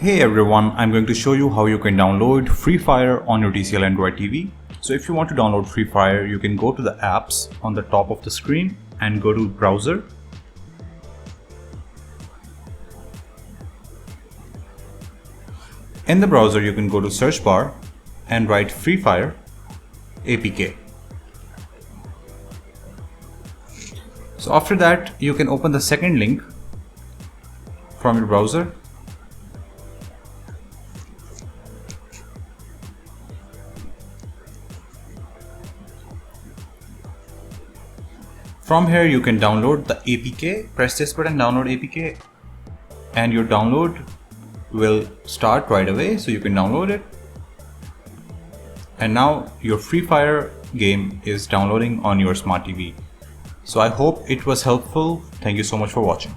Hey everyone, I'm going to show you how you can download Free Fire on your TCL Android TV. So if you want to download Free Fire, you can go to the apps on the top of the screen and go to browser. In the browser, you can go to search bar and write Free Fire APK. So after that, you can open the second link from your browser. From here you can download the APK, press this button, download APK, and your download will start right away, so you can download it. And now your Free Fire game is downloading on your smart TV. So I hope it was helpful. Thank you so much for watching.